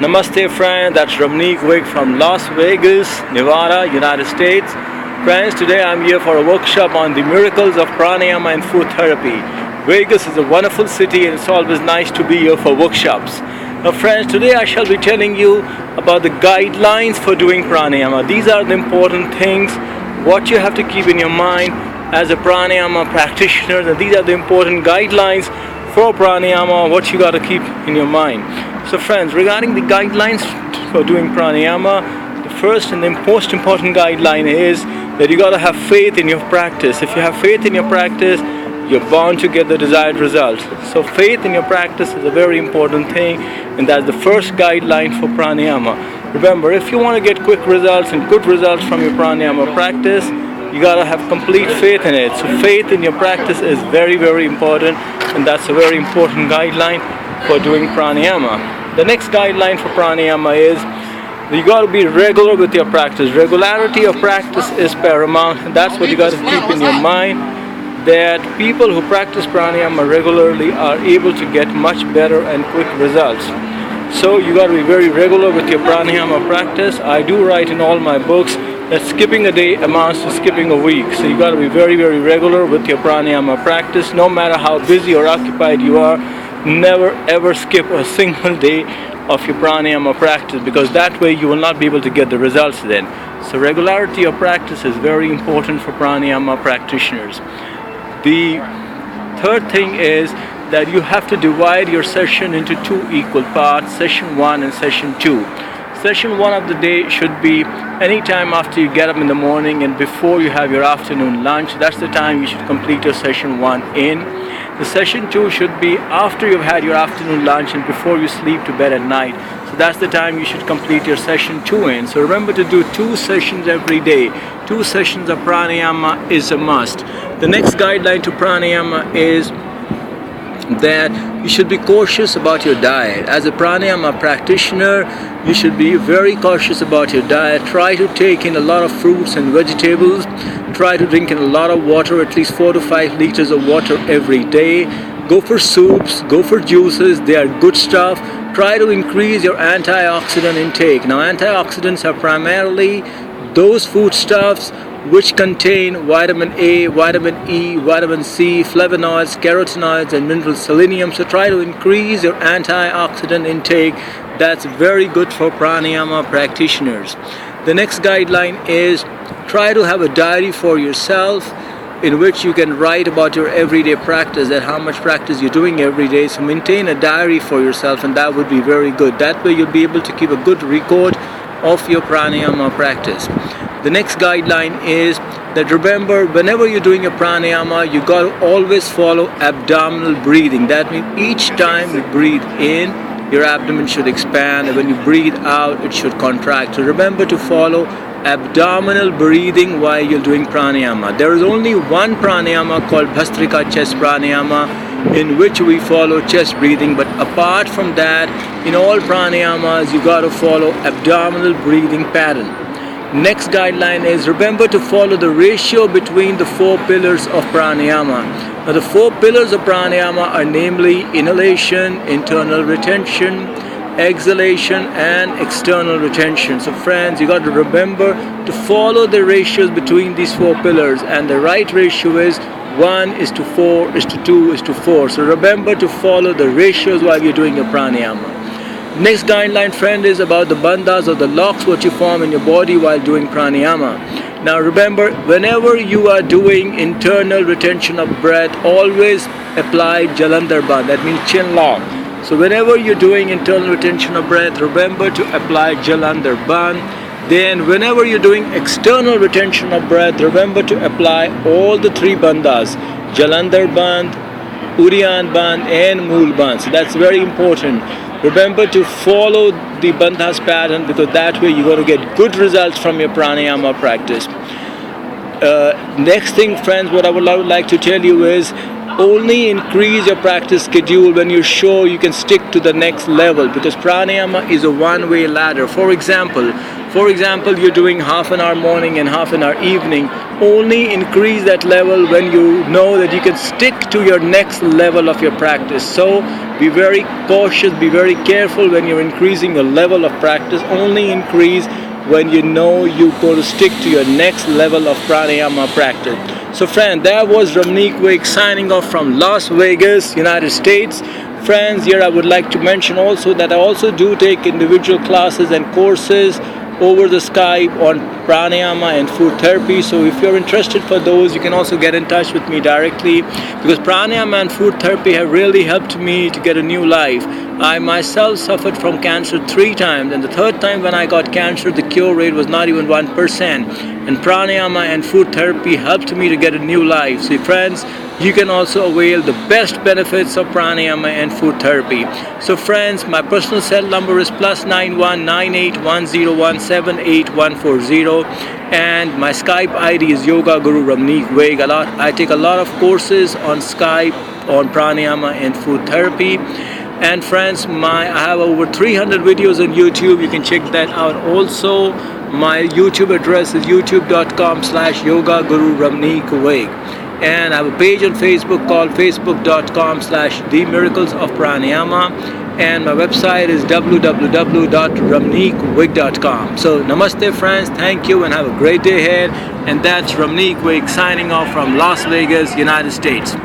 Namaste friends, that's RAMNEEK WIG from Las Vegas, Nevada, United States. Friends, today I'm here for a workshop on the miracles of pranayama and food therapy. Vegas is a wonderful city and it's always nice to be here for workshops. Now friends, today I shall be telling you about the guidelines for doing pranayama. These are the important things, what you have to keep in your mind as a pranayama practitioner, and these are the important guidelines for pranayama, what you got to keep in your mind. So friends, regarding the guidelines for doing pranayama, the first and the most important guideline is that you got to have faith in your practice. If you have faith in your practice, you're bound to get the desired result. So faith in your practice is a very important thing, and that's the first guideline for pranayama. Remember, if you want to get quick results and good results from your pranayama practice, you got to have complete faith in it. So faith in your practice is very, very important, and that's a very important guideline for doing pranayama. The next guideline for pranayama is you got to be regular with your practice. Regularity of practice is paramount, and that's what you got to keep in your mind, that people who practice pranayama regularly are able to get much better and quick results. So you got to be very regular with your pranayama practice. I do write in all my books that skipping a day amounts to skipping a week. So you got to be very, very regular with your pranayama practice. No matter how busy or occupied you are, never ever skip a single day of your pranayama practice, because that way you will not be able to get the results then. So regularity of practice is very important for pranayama practitioners. The third thing is that you have to divide your session into two equal parts, session 1 and session 2. Session 1 of the day should be any time after you get up in the morning and before you have your afternoon lunch. That's the time you should complete your session 1 in. The session 2 should be after you've had your afternoon lunch and before you sleep to bed at night. So that's the time you should complete your session 2 in. So remember to do 2 sessions every day. 2 sessions of pranayama is a must. The next guideline to pranayama is that you should be cautious about your diet. As a pranayama practitioner, you should be very cautious about your diet. Try to take in a lot of fruits and vegetables. Try to drink in a lot of water, at least 4 to 5 liters of water every day. Go for soups, go for juices, they are good stuff. Try to increase your antioxidant intake. Now antioxidants are primarily those foodstuffs which contain vitamin A, vitamin E, vitamin C, flavonoids, carotenoids, and mineral selenium. So try to increase your antioxidant intake. That's very good for pranayama practitioners. The next guideline is try to have a diary for yourself in which you can write about your everyday practice, that how much practice you're doing every day. So maintain a diary for yourself, and that would be very good. That way you'll be able to keep a good record of your pranayama practice. The next guideline is that remember, whenever you're doing your pranayama, you got to always follow abdominal breathing. That means each time you breathe in, your abdomen should expand, and when you breathe out, it should contract. So remember to follow abdominal breathing while you're doing pranayama. There is only one pranayama called Bhastrika chest pranayama, in which we follow chest breathing, but apart from that, in all pranayamas, you got to follow abdominal breathing pattern. Next guideline is remember to follow the ratio between the 4 pillars of pranayama. Now the 4 pillars of pranayama are namely inhalation, internal retention, exhalation, and external retention. So friends, you got to remember to follow the ratios between these 4 pillars, and the right ratio is 1:4:2:4. So remember to follow the ratios while you're doing your pranayama. Next guideline, friend, is about the bandhas, or the locks what you form in your body while doing pranayama. Now remember, whenever you are doing internal retention of breath, always apply jalandhar bandh, that means chin lock. So whenever you're doing internal retention of breath, remember to apply jalandhar bandh. Then whenever you're doing external retention of breath, remember to apply all the 3 bandhas, jalandhar bandh, udyan bandh, and mool bandh. So that's very important. Remember to follow the bandhas pattern, because that way you're going to get good results from your pranayama practice. Next thing, friends, what I would like to tell you is only increase your practice schedule when you're sure you can stick to the next level, because pranayama is a one-way ladder. For example, For example, you're doing half an hour morning and half an hour evening. Only increase that level when you know that you can stick to your next level of your practice. So be very cautious, be very careful when you're increasing your level of practice. Only increase when you know you're going to stick to your next level of pranayama practice. So friend, that was RAMNEEK WIG signing off from Las Vegas, United States. Friends, here I would like to mention also that I also do take individual classes and courses over the Skype on pranayama and food therapy. So if you're interested for those, you can also get in touch with me directly, because pranayama and food therapy have really helped me to get a new life. I myself suffered from cancer 3 times, and the 3rd time when I got cancer, the cure rate was not even 1%. And pranayama and food therapy helped me to get a new life. So friends, you can also avail the best benefits of pranayama and food therapy. So friends, my personal cell number is +91 9810178140, and my Skype ID is Yoga Guru RAMNEEK WIG. I take a lot of courses on Skype on pranayama and food therapy. And friends, I have over 300 videos on YouTube. You can check that out also. My YouTube address is youtube.com/Yoga Guru RAMNEEK WIG. And I have a page on Facebook called facebook.com/The Miracles of Pranayama. And my website is www.ramneekwig.com. So namaste friends, thank you and have a great day ahead. And that's RAMNEEK WIG signing off from Las Vegas, United States.